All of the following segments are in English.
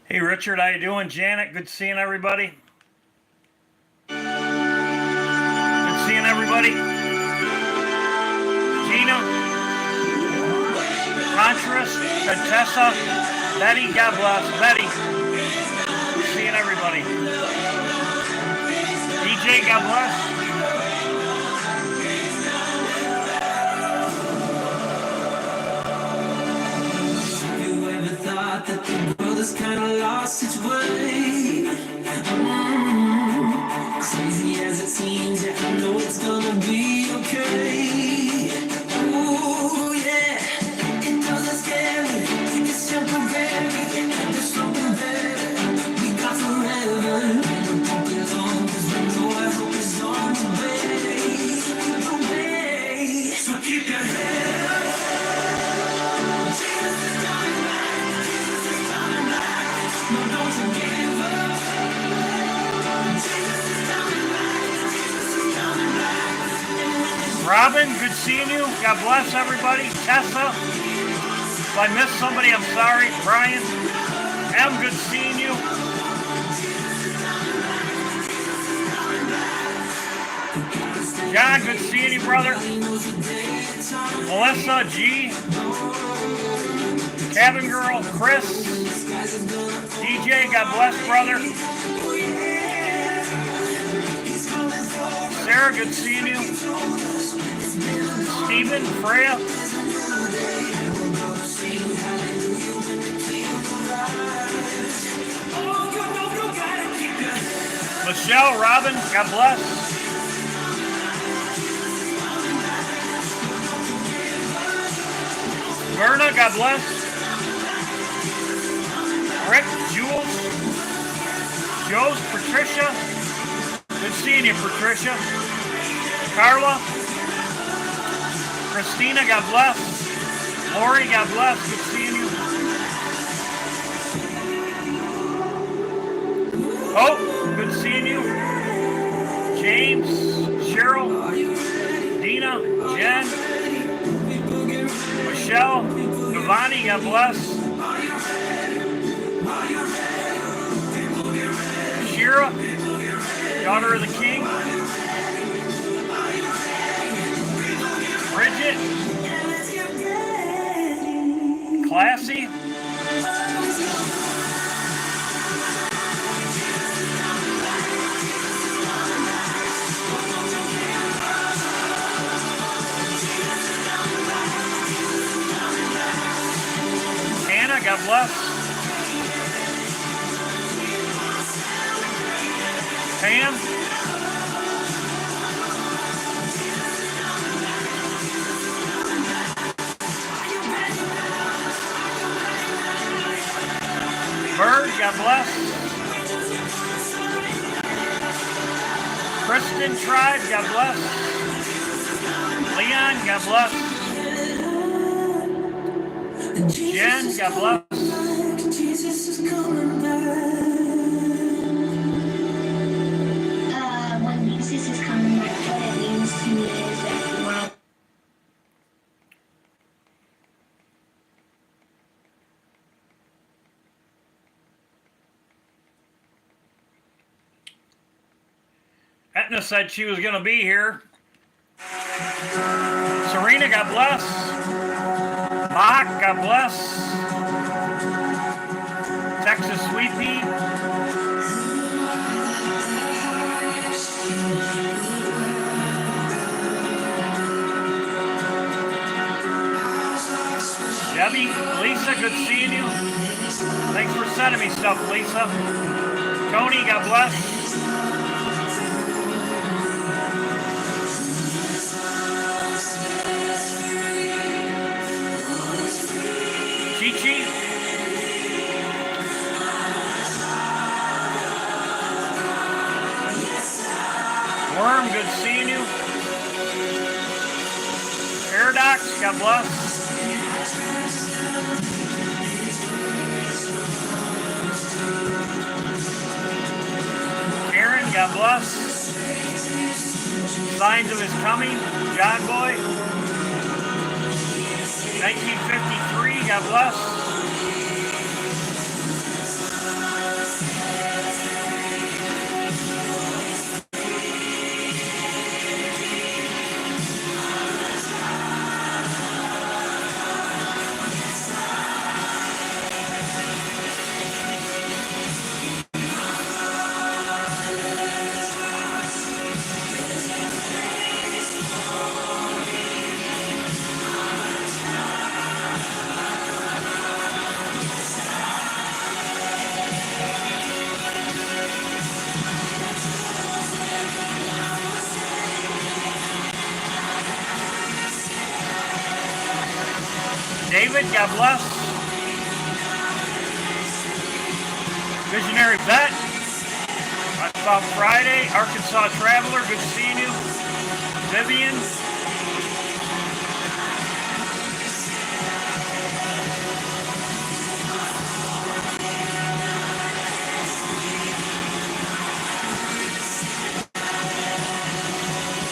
Hey Richard, how you doing? Janet, good seeing everybody. Good seeing everybody. Gina, Contras, Contessa, Betty, God bless. Betty, good seeing everybody. DJ, God bless. That the world is kind of lost its way. Crazy as it seems, yeah, I know it's gonna be okay. Ooh, yeah, it doesn't scare me. It's temporary. There's something better. We got forever. And the hope is on, 'cause we know our hope is on the way. So keep your head up. Robin, good seeing you. God bless everybody. Tessa, if I missed somebody, I'm sorry. Brian, M, good seeing you. John, good seeing you, brother. Melissa, G, Cabin Girl, Chris, DJ, God bless, brother. Sarah, good seeing you. Stephen, Freya. Michelle, Robin, God bless. Verna, God bless. Rick, Jules, Joe's, Patricia. Good seeing you, Patricia. Carla. Christina, God bless. Lori, God bless. Good seeing you. Oh, good seeing you. James, Cheryl, Dina, Jen, Michelle, Giovanni, God bless. Shira, daughter of the King. Bridget, Classy, Anna, God bless. Pam, Bird, God bless. Kristen Tribe, God bless. Leon, God bless. Jen, God bless. Jesus is coming back. When Jesus is coming back, what it means to me is that the world. Etna said she was going to be here. Serena, God bless. Bach, God bless. Texas Sweet Pea. Debbie, Lisa, good seeing you. Thanks for sending me stuff, Lisa. Tony, God bless. Chi-Chi. Worm, good seeing you. Paradox, God bless. Karen, God bless. Signs of His Coming, John Boy. 1953, God bless. David, God bless. Visionary Vet. I thought Friday. Arkansas Traveler, good seeing you. Vivian.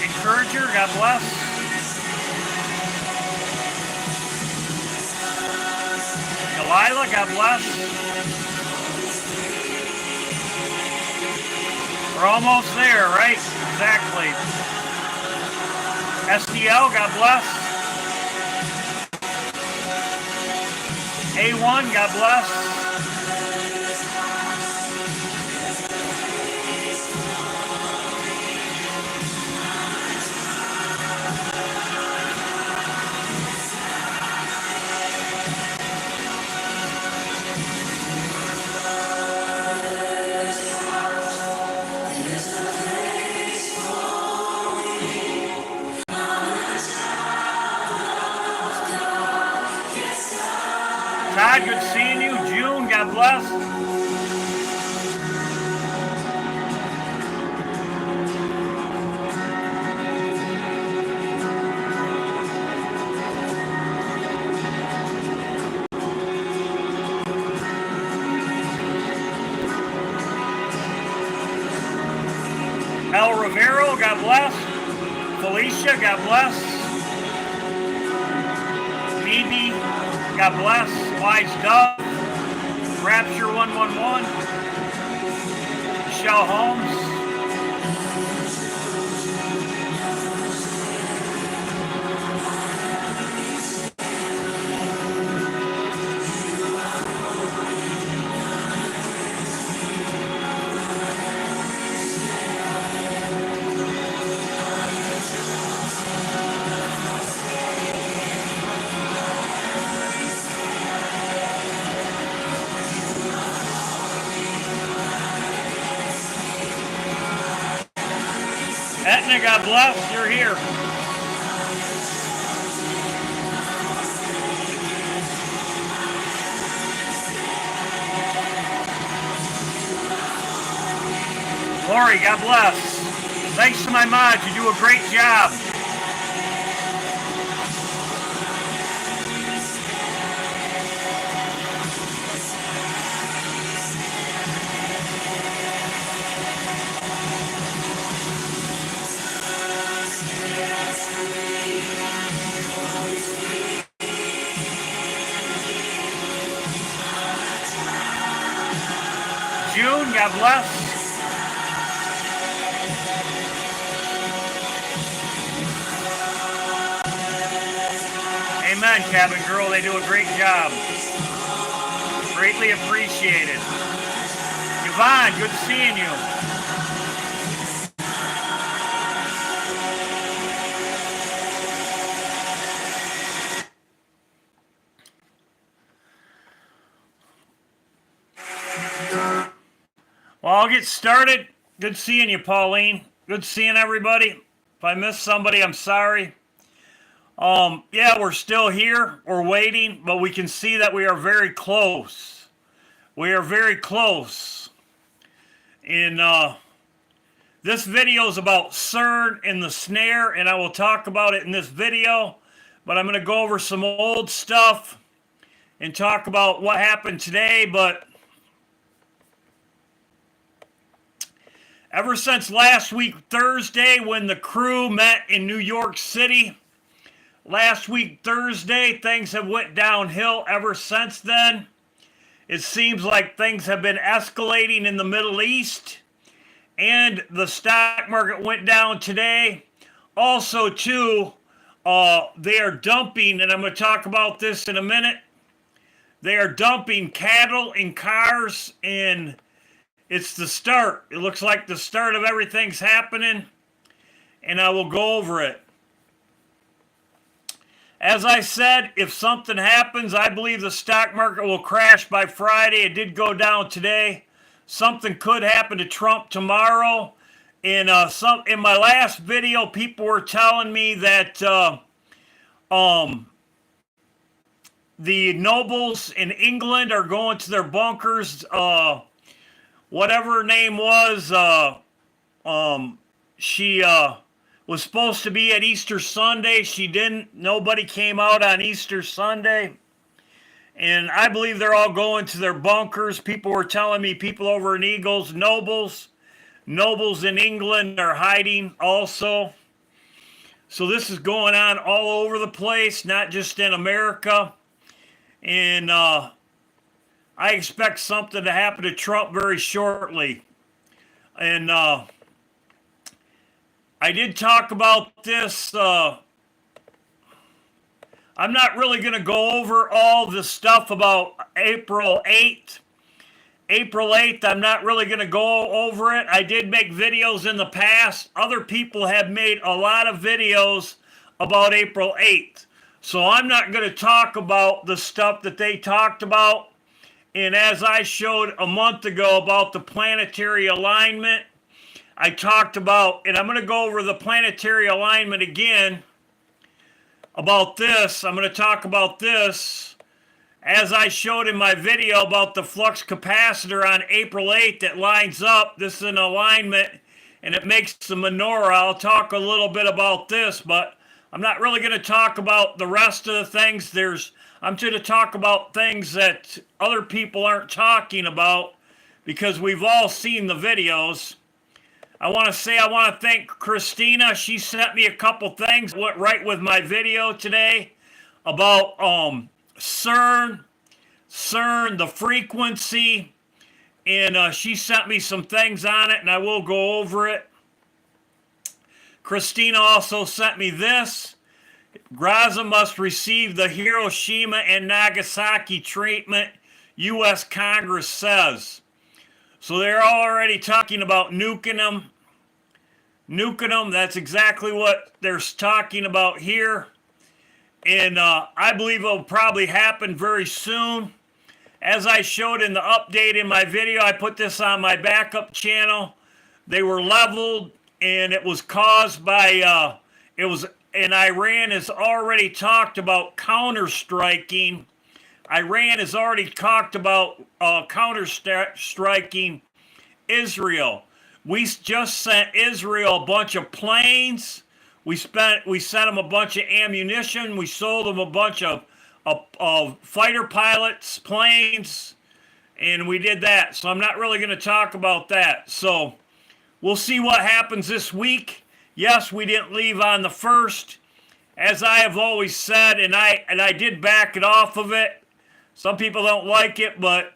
Encourager, God bless. Delilah, God bless. We're almost there, right? Exactly. SDL, God bless. A1, God bless. Todd, good seeing you. June, God bless. El Rivero, God bless. Felicia, God bless. Phoebe, God bless. Wise Dove. Rapture 111. Michelle Holmes. Etna, God bless. You're here. Lori, God bless. Thanks to my mods. You do a great job. June, God bless. Amen, Cabin Girl. They do a great job. Greatly appreciated. Yvonne, good seeing you. Well, I'll get started. Good seeing you, Pauline. Good seeing everybody. If I missed somebody, I'm sorry. Yeah, we're still here. We're waiting, but we can see that we are very close. We are very close. In this video is about Cern and the Snare, and I will talk about it in this video. But I'm going to go over some old stuff and talk about what happened today. But ever since last week, Thursday, when the crew met in New York City, last week, Thursday, things have went downhill ever since then. It seems like things have been escalating in the Middle East, and the stock market went down today. Also, too, they are dumping, and I'm going to talk about this in a minute. They are dumping cattle and cars, and it's the start. It looks like the start of everything's happening, and I will go over it. As I said, if something happens, I believe the stock market will crash by Friday. It did go down today. Something could happen to Trump tomorrow. In my last video, people were telling me that the nobles in England are going to their bunkers. Whatever her name was, she was supposed to be at Easter Sunday. She didn't. Nobody came out on Easter Sunday. And I believe they're all going to their bunkers. People were telling me, people over in Eagles, nobles in England are hiding also. So this is going on all over the place, not just in America. And I expect something to happen to Trump very shortly. And I did talk about this. I'm not really going to go over all the stuff about April 8th. April 8th, I'm not really going to go over it. I did make videos in the past. Other people have made a lot of videos about April 8th. So I'm not going to talk about the stuff that they talked about. And as I showed a month ago about the planetary alignment, I talked about, and I'm going to go over the planetary alignment again about this. I'm going to talk about this. As I showed in my video about the flux capacitor on April 8th that lines up, this is an alignment and it makes the menorah. I'll talk a little bit about this, but I'm not really going to talk about the rest of the things. I'm going to talk about things that other people aren't talking about because we've all seen the videos. I want to thank Christina. She sent me a couple things, went right with my video today about Cern, the frequency, and she sent me some things on it, and I will go over it. Christina also sent me this. Gaza must receive the Hiroshima and Nagasaki treatment, U.S. Congress says. So they're already talking about nuking them. That's exactly what they're talking about here. And I believe it'll probably happen very soon. As I showed in the update in my video, I put this on my backup channel. They were leveled, and it was caused by, and Iran has already talked about counter-striking. Iran has already talked about counter-striking Israel. We just sent Israel a bunch of planes. We sent them a bunch of ammunition. We sold them a bunch of fighter pilots, planes, and we did that. So I'm not really going to talk about that. So we'll see what happens this week. Yes, we didn't leave on the 1st, as I have always said, and I did back it off of it. Some people don't like it, but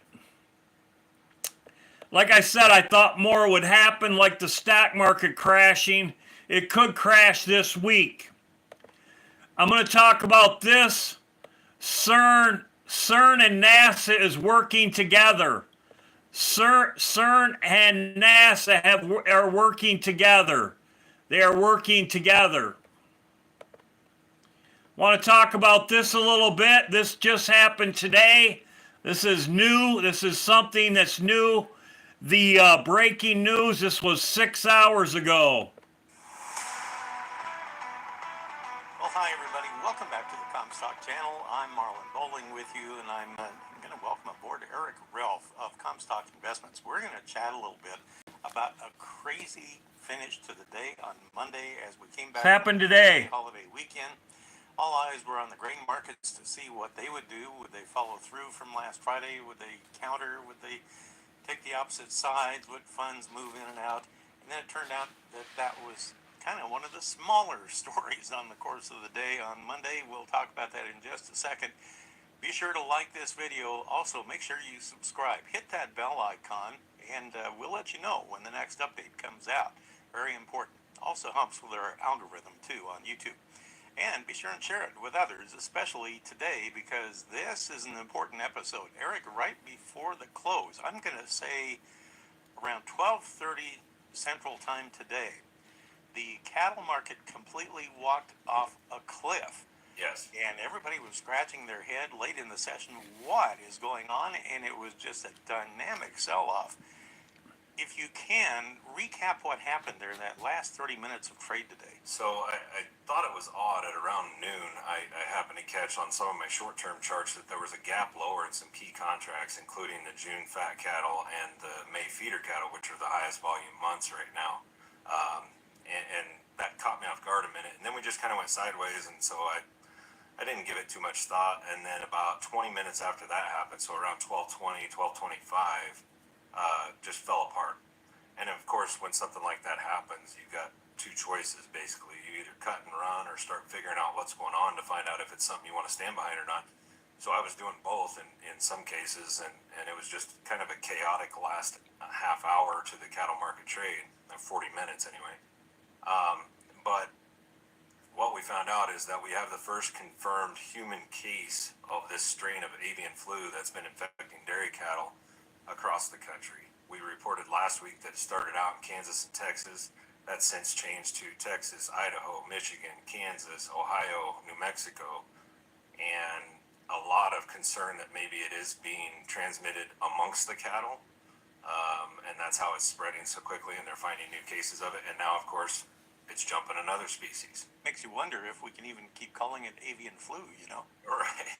like I said, I thought more would happen, like the stock market crashing. It could crash this week. I'm going to talk about this. Cern and NASA is working together. Cern and NASA are working together. They are working together. Want to talk about this a little bit? This just happened today. This is new. This is something that's new. The breaking news, this was 6 hours ago. Well, hi everybody. Welcome back to the Comstock channel. I'm Marlon Bowling with you, and I'm going to welcome aboard Eric Ralph of Comstock Investments. We're going to chat a little bit about a crazy finish to the day on Monday as we came back. Happened today. Holiday weekend. All eyes were on the grain markets to see what they would do. Would they follow through from last Friday? Would they counter? Would they take the opposite sides? Would funds move in and out? And then it turned out that was kind of one of the smaller stories on the course of the day on Monday. We'll talk about that in just a second. Be sure to like this video. Also, make sure you subscribe. Hit that bell icon, and we'll let you know when the next update comes out. Very important. Also helps with our algorithm, too, on YouTube. And be sure and share it with others, especially today, because this is an important episode. Eric, right before the close, I'm going to say around 12:30 Central Time today, the cattle market completely walked off a cliff. Yes. And everybody was scratching their head late in the session. What is going on? And it was just a dynamic sell-off. if you can, recap what happened there in that last 30 minutes of trade today. So I thought it was odd at around noon. I happened to catch on some of my short-term charts that there was a gap lower in some key contracts, including the June fat cattle and the May feeder cattle, which are the highest volume months right now. And that caught me off guard a minute. And then we just kind of went sideways, and so I didn't give it too much thought. And then about 20 minutes after that happened, so around 12:20, 12:25, just fell apart. And of course, when something like that happens, you've got two choices basically. You either cut and run or start figuring out what's going on to find out if it's something you want to stand behind or not. So I was doing both in some cases, and it was just kind of a chaotic last half hour to the cattle market trade, 40 minutes anyway. But what we found out is that we have the first confirmed human case of this strain of avian flu that's been infecting dairy cattle across the country. We reported last week that it started out in Kansas and Texas. That's since changed to Texas, Idaho, Michigan, Kansas, Ohio, New Mexico, and a lot of concern that maybe it is being transmitted amongst the cattle, and that's how it's spreading so quickly, and they're finding new cases of it. And now, of course, it's jumping another species. Makes you wonder if we can even keep calling it avian flu, you know? Right.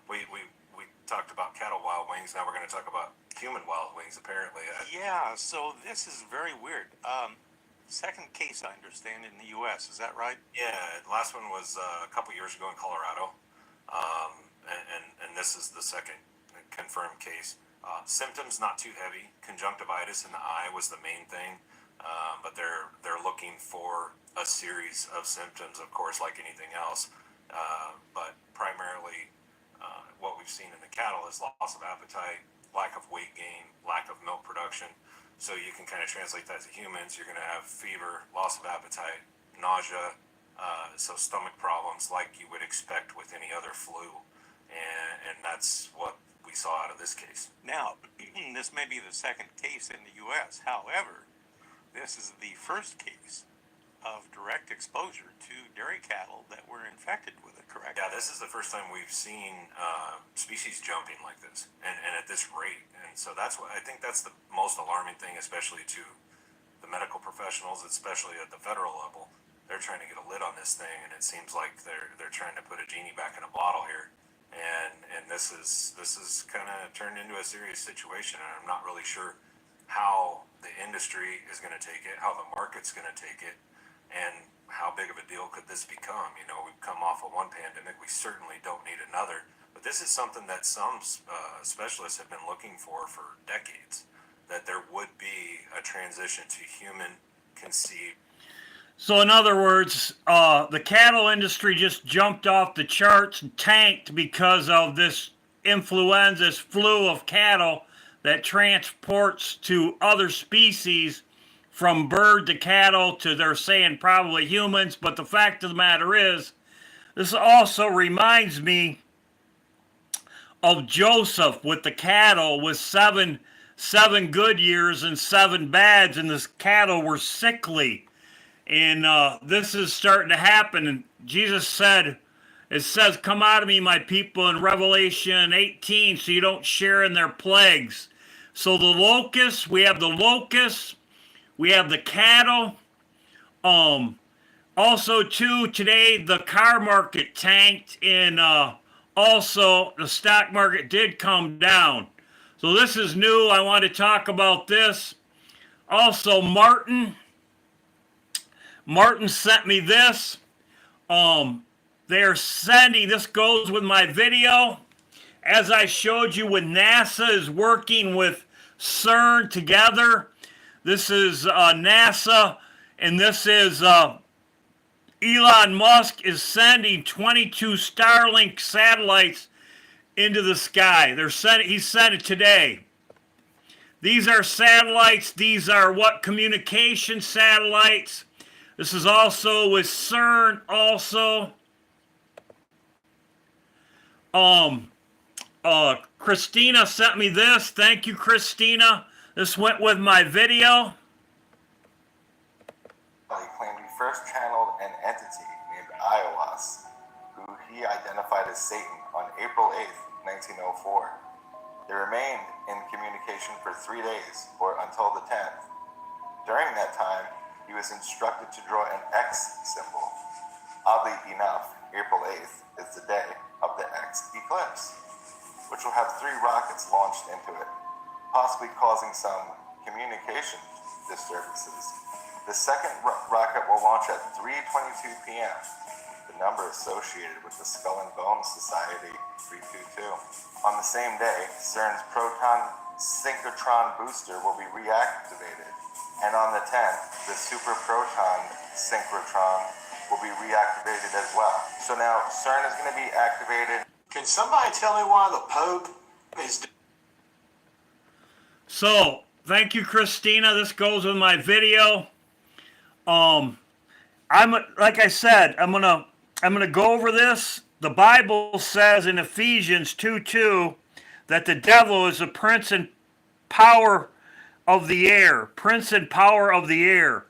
we talked about cattle wild wings. Now we're going to talk about human wild wings, apparently. Yeah, so this is very weird. Second case, I understand, in the U.S. Is that right? Yeah, the last one was a couple years ago in Colorado, and this is the second confirmed case. Symptoms not too heavy. Conjunctivitis in the eye was the main thing, but they're looking for a series of symptoms, of course, like anything else. But primarily, what we've seen in the cattle is loss of appetite, lack of weight gain, lack of milk production. So you can kind of translate that to humans. You're going to have fever, loss of appetite, nausea, so stomach problems like you would expect with any other flu. And that's what we saw out of this case. Now, this may be the second case in the U.S. However, this is the first case of direct exposure to dairy cattle that were infected with it, correct? Yeah, this is the first time we've seen species jumping like this, and at this rate. And so that's what I think that's the most alarming thing, especially to the medical professionals, especially at the federal level. They're trying to get a lid on this thing, and it seems like they're trying to put a genie back in a bottle here. And this is kind of turned into a serious situation, and I'm not really sure how the industry is going to take it, how the market's going to take it, and how big of a deal could this become? You know, we've come off of one pandemic. We certainly don't need another. But this is something that some specialists have been looking for decades, that there would be a transition to human conceived. So in other words, the cattle industry just jumped off the charts and tanked because of this influenza, this flu of cattle that transports to other species from bird to cattle to, they're saying, probably humans. But the fact of the matter is, this also reminds me of Joseph with the cattle, with seven good years and 7 bads, and the cattle were sickly. And this is starting to happen. And Jesus said, it says, come out of me, my people, in Revelation 18, so you don't share in their plagues. So the locusts, we have the cattle. Also, too, today the car market tanked, and also the stock market did come down. So this is new. I want to talk about this. Also, Martin sent me this. They're sending, this goes with my video. As I showed you, when NASA is working with Cern together, this is NASA, and this is Elon Musk is sending 22 Starlink satellites into the sky. He sent it today. These are satellites. These are communication satellites. This is also with Cern also. Christina sent me this. Thank you, Christina. This went with my video. He claimed he first channeled an entity named Iowas, who he identified as Satan on April 8th, 1904. They remained in communication for 3 days, or until the 10th. During that time, he was instructed to draw an X symbol. Oddly enough, April 8th is the day of the X eclipse, which will have 3 rockets launched into it, possibly causing some communication disturbances. The second rocket will launch at 3:22 p.m., the number associated with the Skull and Bones Society 322. On the same day, CERN's proton synchrotron booster will be reactivated, and on the 10th, the super proton synchrotron will be reactivated as well. So now CERN is going to be activated. Can somebody tell me why the Pope is... So, thank you, Christina. This goes with my video. Like I said, I'm gonna go over this. The Bible says in Ephesians 2:2 that the devil is the prince and power of the air. Prince and power of the air.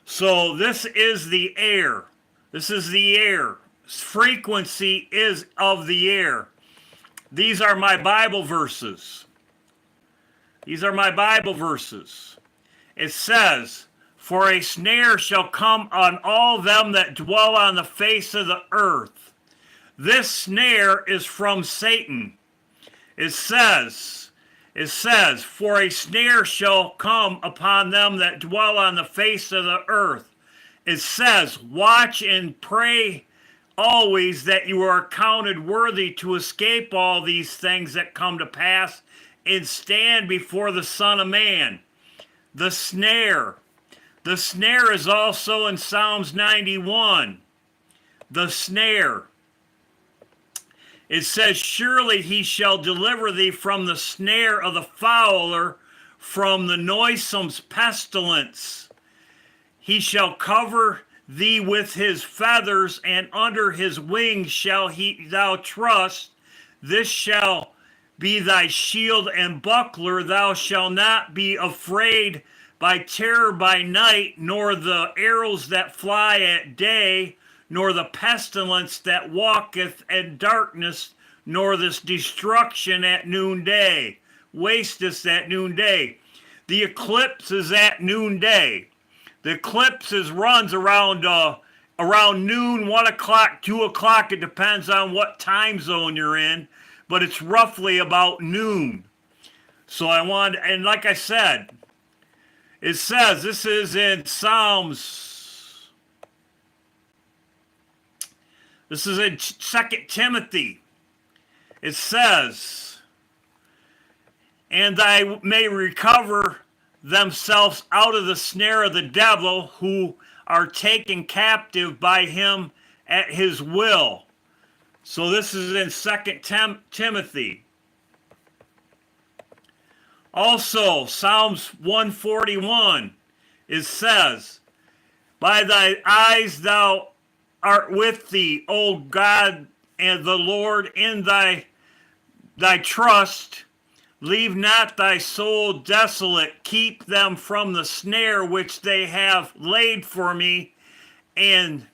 So this is the air. This is the air. Frequency is of the air. These are my Bible verses. These are my Bible verses. It says, "For a snare shall come on all them that dwell on the face of the earth." This snare is from Satan. It says, "For a snare shall come upon them that dwell on the face of the earth." It says, "Watch and pray always that you are accounted worthy to escape all these things that come to pass and stand before the Son of Man." The snare. The snare is also in Psalms 91. The snare. It says, "Surely he shall deliver thee from the snare of the fowler, from the noisome pestilence. He shall cover thee with his feathers, and under his wings shall thou trust. This shall be thy shield and buckler. Thou shalt not be afraid by terror by night, nor the arrows that fly at day, nor the pestilence that walketh in darkness, nor this destruction at noonday. Wasteth at noonday." The eclipse is at noonday. The eclipse runs around noon, 1 o'clock, 2 o'clock. It depends on what time zone you're in, but it's roughly about noon. So and like I said, it says, this is in Psalms, this is in 2 Timothy. It says, "And they may recover themselves out of the snare of the devil, who are taken captive by him at his will." So this is in 2 Timothy. Also, Psalms 141, it says, "By thy eyes thou art with thee, O God, and the Lord in thy trust. Leave not thy soul desolate. Keep them from the snare which they have laid for me." And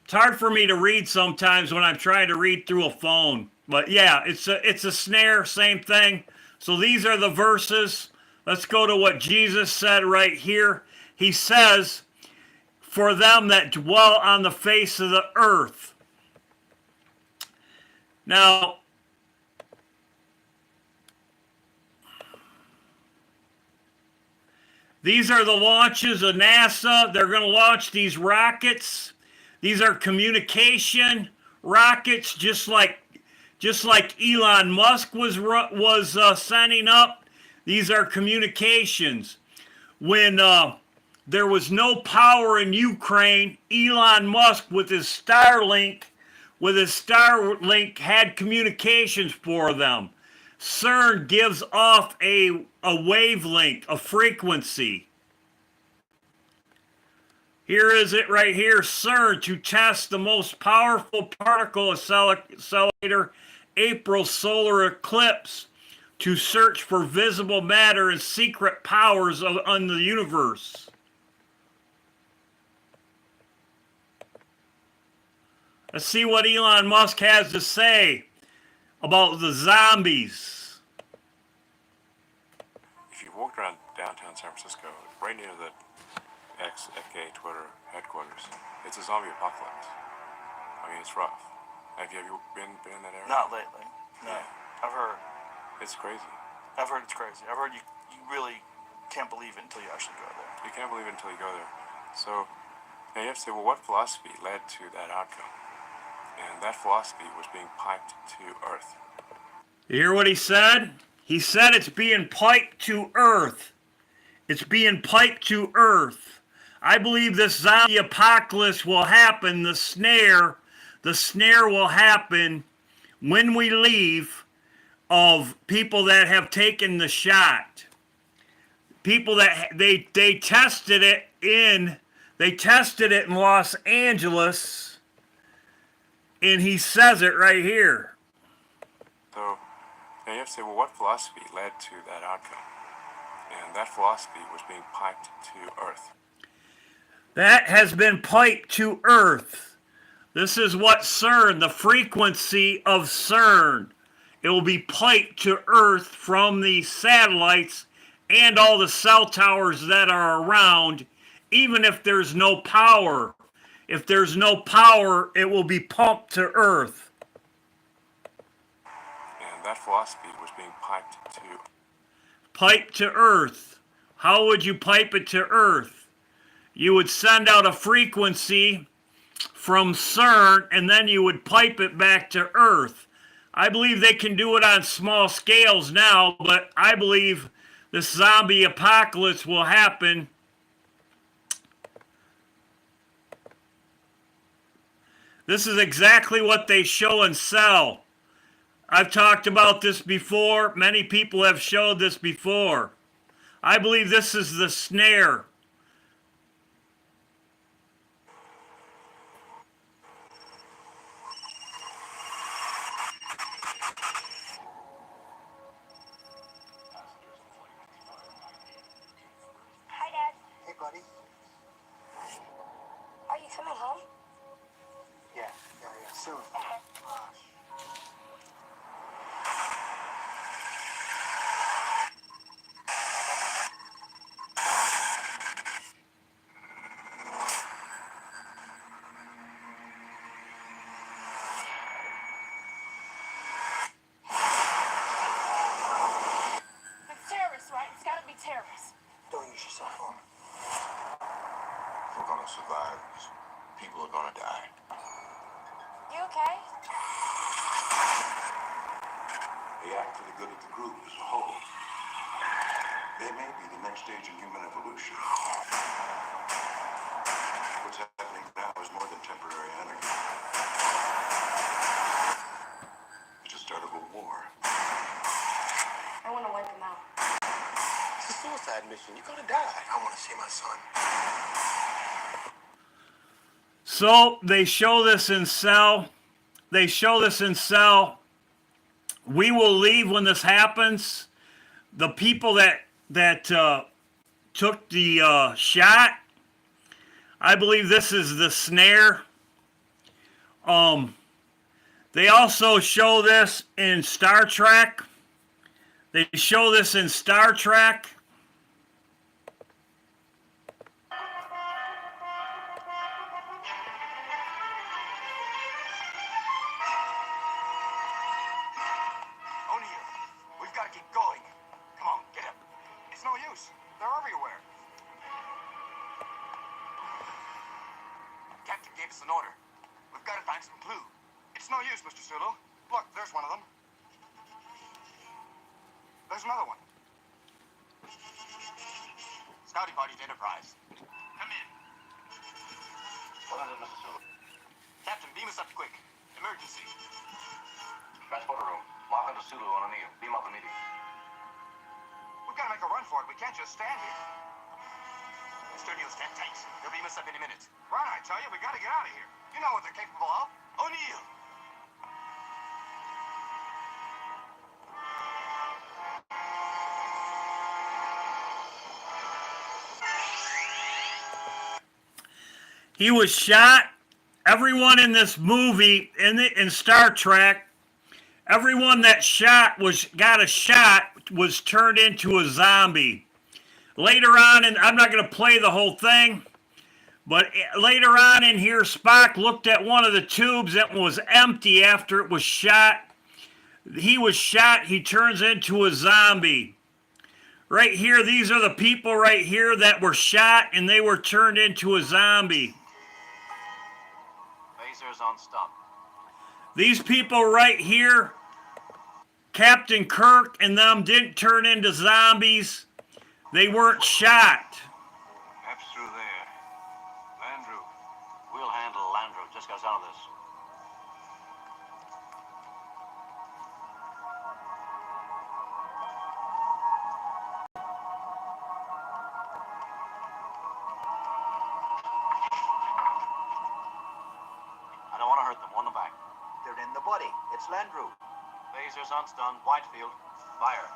it's hard for me to read sometimes when I'm trying to read through a phone. But yeah, it's a snare, same thing. So these are the verses. Let's go to what Jesus said right here. He says, "For them that dwell on the face of the earth." Now, these are the launches of NASA. They're going to launch these rockets. These are communication rockets, just like Elon Musk was sending up. These are communications. When there was no power in Ukraine, Elon Musk with his Starlink had communications for them. CERN gives off a wavelength, a frequency. Here is it right here. CERN to test the most powerful particle accelerator, April solar eclipse, to search for visible matter and secret powers on the universe. Let's see what Elon Musk has to say. about the zombies. If you walked around downtown San Francisco, right near the FK Twitter headquarters, it's a zombie apocalypse. I mean, it's rough. Have you been in that area? Not lately. No. Yeah. I've heard. It's crazy. I've heard it's crazy. I've heard you really can't believe it until you actually go there. You can't believe it until you go there. So now you have to say, well, what philosophy led to that outcome? And that philosophy was being piped to Earth. You hear what he said? He said it's being piped to Earth. It's being piped to Earth. I believe this zombie apocalypse will happen. The snare will happen when we leave, of people that have taken the shot. People that they tested it in Los Angeles, and he says it right here. So now you have to say, well, what philosophy led to that outcome? And that philosophy was being piped to Earth. That has been piped to Earth. This is what Cern, the frequency of Cern. It will be piped to Earth from the satellites and all the cell towers that are around, even if there's no power. If there's no power, it will be pumped to Earth. And that philosophy was being piped to Earth. How would you pipe it to Earth? You would send out a frequency from Cern, and then you would pipe it back to Earth. I believe they can do it on small scales now, but I believe this zombie apocalypse will happen. This is exactly what they show and sell. I've talked about this before. Many people have showed this before. I believe this is the snare. Hi, Dad. Hey, buddy. Are you coming home? Yeah, soon. It's terrorists, right? It's gotta be terrorists. Don't use your cell phone. We're gonna survive. People are gonna die. You okay? They act for the good of the group as a whole. They may be the next stage in human evolution. What's happening now is more than temporary anarchy. It's the start of a war. I wanna wipe them out. It's a suicide mission. You're gonna die. I wanna see my son. So they show this in Cell. We will leave when this happens. The people that took the shot, I believe this is the snare. They also show this in Star Trek. They show this in Star Trek. O'Neill, we've got to keep going. Come on, get up. It's no use. They're everywhere. Captain gave us an order. We've got to find some clue. It's no use, Mr. Sulu. Look, there's one of them. There's another one. Scouting party's Enterprise. Come in. What is it, Mr. Sulu? Captain, beam us up quick. Emergency. Transporter room. Mark to Sulu on O'Neill. Beam up immediately. We've got to make a run for it. We can't just stand here. Mr. O'Neill, stand tight. They'll beam us up any minute. Run, I tell you. We got to get out of here. You know what they're capable of. O'Neill. He was shot. Everyone in this movie, in Star Trek, Everyone that got a shot was turned into a zombie. Later on, and I'm not going to play the whole thing, but later on in here, Spock looked at one of the tubes that was empty after it was shot. He was shot. He turns into a zombie. Right here, these are the people right here that were shot, and they were turned into a zombie. Lasers on stop. These people right here, Captain Kirk and them didn't turn into zombies. They weren't shot. Maps through there. Landrew. We'll handle Landrew. Just got out of this. I don't want to hurt them. On the back. They're in the body. It's Landrew. Lasers on stun. Whitefield. Fire.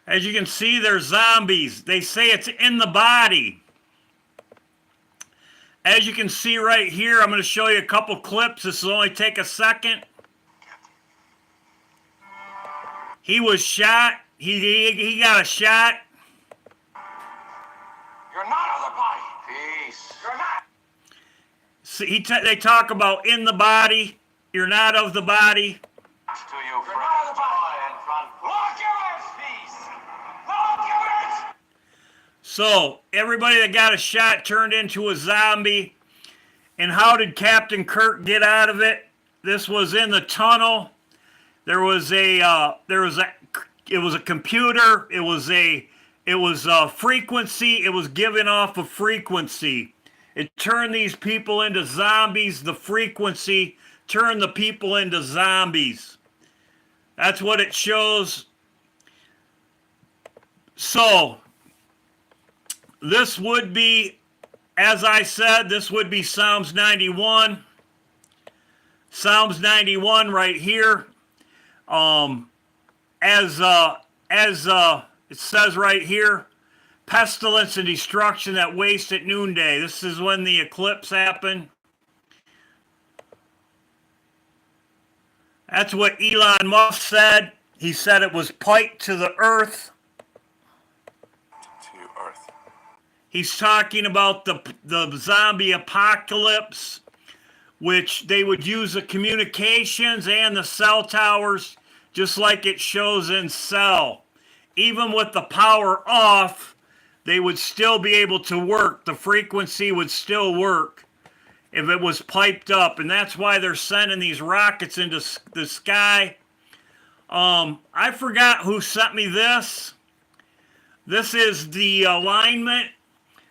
As you can see, they're zombies. They say it's in the body. As you can see right here, I'm going to show you a couple clips. This will only take a second. He was shot. He got a shot. You're not of the body. Peace. You're not. See, they talk about in the body. You're not of the body. To you, friend. You're not of the body. And front. Lock your ass, peace. Lock your ass. So, everybody that got a shot turned into a zombie. And how did Captain Kirk get out of it? This was in the tunnel. It was a computer. It was a frequency. It was giving off a frequency. It turned these people into zombies. The frequency turned the people into zombies. That's what it shows. So, this would be, as I said, this would be Psalms 91. Psalms 91 right here. As it says right here, pestilence and destruction that waste at noonday. This is when the eclipse happened. That's what Elon Musk said. He said it was piped to the earth. To Earth. He's talking about the zombie apocalypse, which they would use the communications and the cell towers, just like it shows in Cell. Even with the power off, they would still be able to work. The frequency would still work if it was piped up. And that's why they're sending these rockets into the sky. I forgot who sent me this. This is the alignment.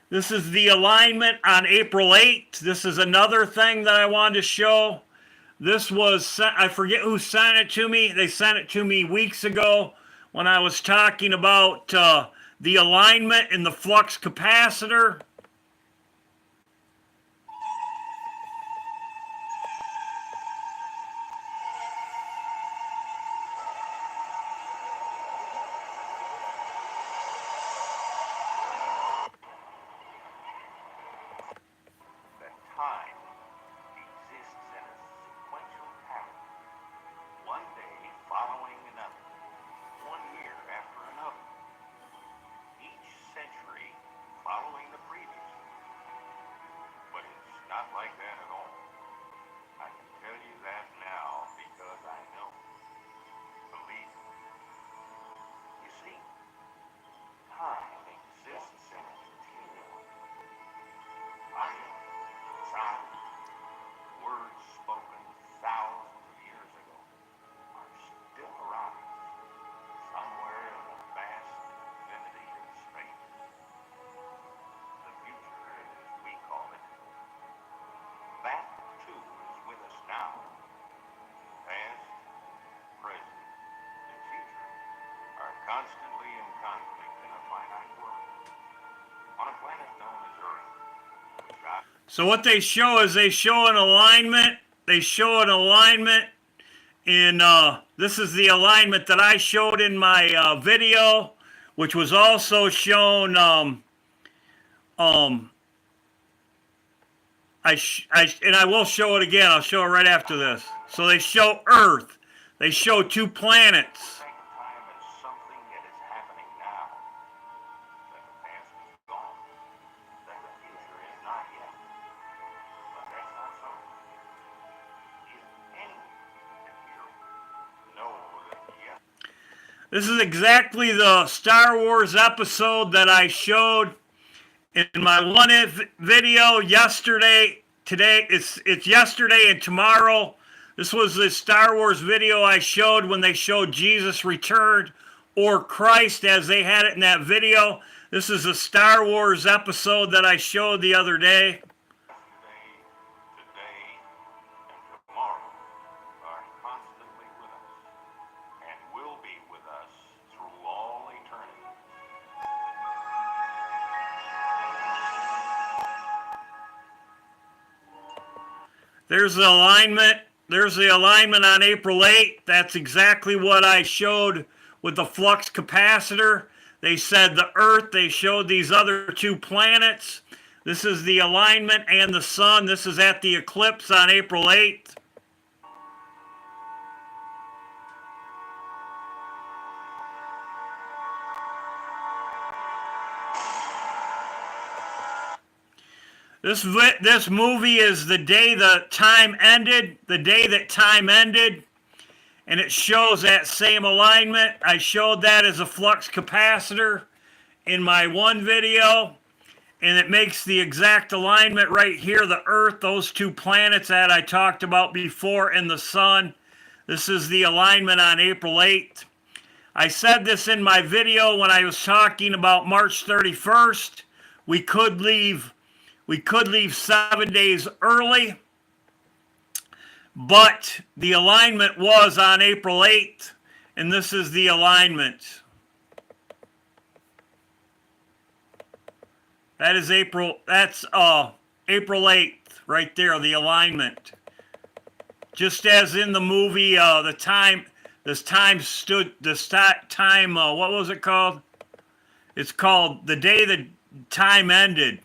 This is the alignment on April 8th. This is another thing that I wanted to show. This was, I forget who sent it to me. They sent it to me weeks ago when I was talking about the alignment in the flux capacitor. That time exists in a sequential pattern, one day following another, 1 year after another, each century following the previous. But it's not like that at all. I can tell you that now because I know. Believe me. You see, time exists in a continuum. Sound, words spoken thousands of years ago, are still around us, somewhere in the vast infinity of space. The future, as we call it, that too is with us now. Past, present, and future are constantly in conflict in a finite world. On a planet known as Earth, which I So what they show is they show an alignment. They show an alignment in, this is the alignment that I showed in my video, which was also shown and I will show it again. I'll show it right after this. So they show Earth. They show two planets. Think of time as something that is happening now. That the past is gone. That the future is not yet. But that's not so. If anyone can hear it, know that yes. This is exactly the Star Wars episode that I showed in my one video yesterday. Today it's yesterday and tomorrow. This was the Star Wars video I showed when they showed Jesus returned, or Christ as they had it in that video. This is a Star Wars episode that I showed the other day. Yesterday, today, and tomorrow are constantly with us and will be with us through all eternity. There's the alignment. There's the alignment on April 8th. That's exactly what I showed with the flux capacitor. They said the Earth. They showed these other two planets. This is the alignment and the sun. This is at the eclipse on April 8th. This movie is the day the time ended, the day that time ended, and it shows that same alignment. I showed that as a flux capacitor in my one video, and it makes the exact alignment right here, the Earth, those two planets that I talked about before, and the sun. This is the alignment on April 8th. I said this in my video when I was talking about March 31st. We could leave 7 days early, but the alignment was on April 8th, and this is the alignment. That is April 8th right there, the alignment. Just as in the movie, what was it called? It's called The Day the Time Ended.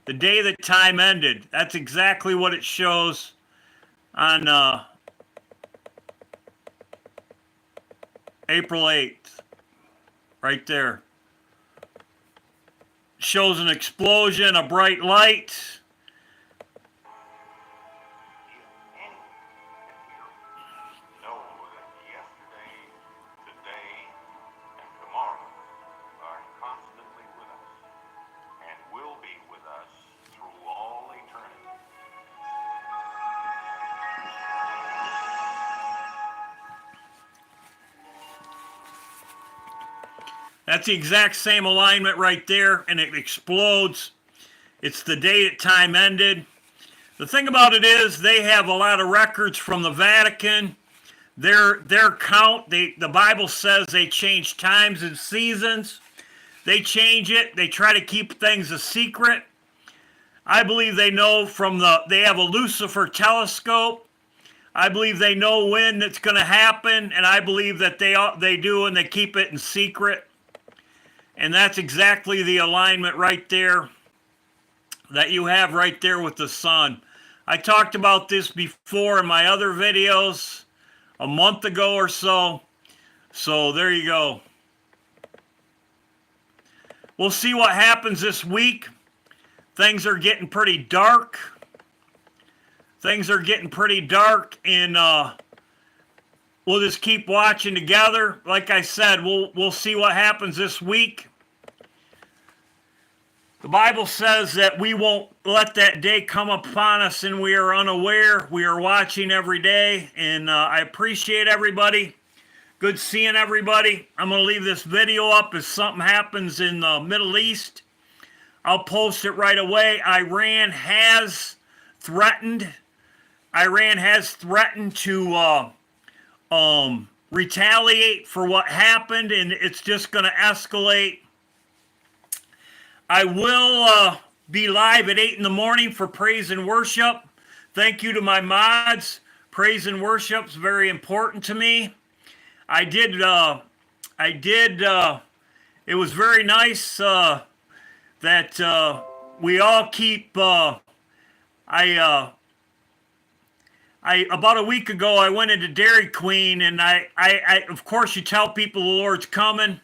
The day that time ended. That's exactly what it shows on April 8th. Right there. Shows an explosion, a bright light. Know that yesterday, today, and tomorrow are constantly with us and will be with us through all eternity. That's the exact same alignment right there, and it explodes. It's the day that time ended. The thing about it is they have a lot of records from the Vatican. Their count, the Bible says they change times and seasons. They change it. They try to keep things a secret. I believe they know they have a Lucifer telescope. I believe they know when it's going to happen, and I believe that they do, and they keep it in secret. And that's exactly the alignment right there that you have right there with the sun. I talked about this before in my other videos a month ago or so. So there you go. We'll see what happens this week. Things are getting pretty dark. Things are getting pretty dark, and we'll just keep watching together. Like I said, we'll see what happens this week. The Bible says that we won't let that day come upon us and we are unaware. We are watching every day, and I appreciate everybody. Good seeing everybody. I'm going to leave this video up if something happens in the Middle East. I'll post it right away. Iran has threatened to retaliate for what happened, and it's just going to escalate. I will be live at 8 in the morning for praise and worship. Thank you to my mods. Praise and worship is very important to me. It was very nice that we all keep About a week ago, I went into Dairy Queen, and I of course, you tell people the Lord's coming,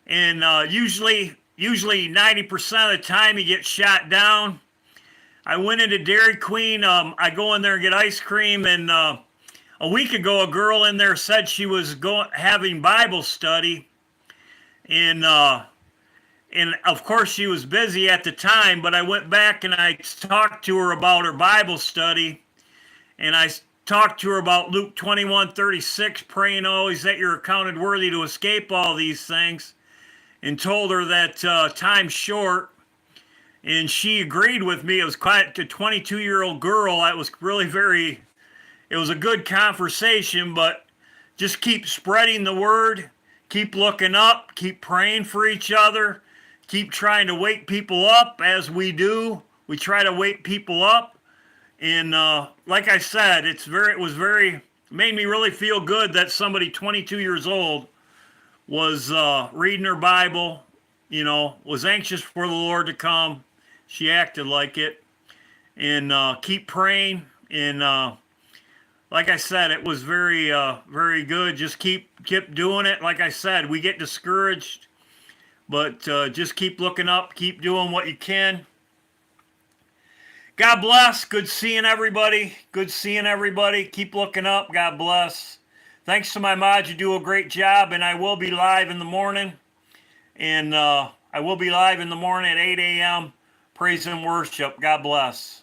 and usually 90% of the time he gets shot down. I went into Dairy Queen. I go in there and get ice cream, and a week ago, a girl in there said she was having Bible study, and of course she was busy at the time. But I went back and I talked to her about her Bible study, and I talked to her about Luke 21:36, praying always that you're accounted worthy to escape all these things, and told her that time's short. And she agreed with me. It was quite a 22-year-old girl. It was really it was a good conversation, but just keep spreading the word, keep looking up, keep praying for each other, keep trying to wake people up as we do. We try to wake people up. And like I said, it made me really feel good that somebody 22 years old was reading her Bible, was anxious for the Lord to come. She acted like it. And keep praying. And like I said, it was very good. Just keep doing it. Like I said, we get discouraged, but just keep looking up. Keep doing what you can. God bless. Good seeing everybody. Good seeing everybody. Keep looking up. God bless. Thanks to my mods. You do a great job, and I will be live in the morning. And I will be live in the morning at 8 a.m. Praise and worship. God bless.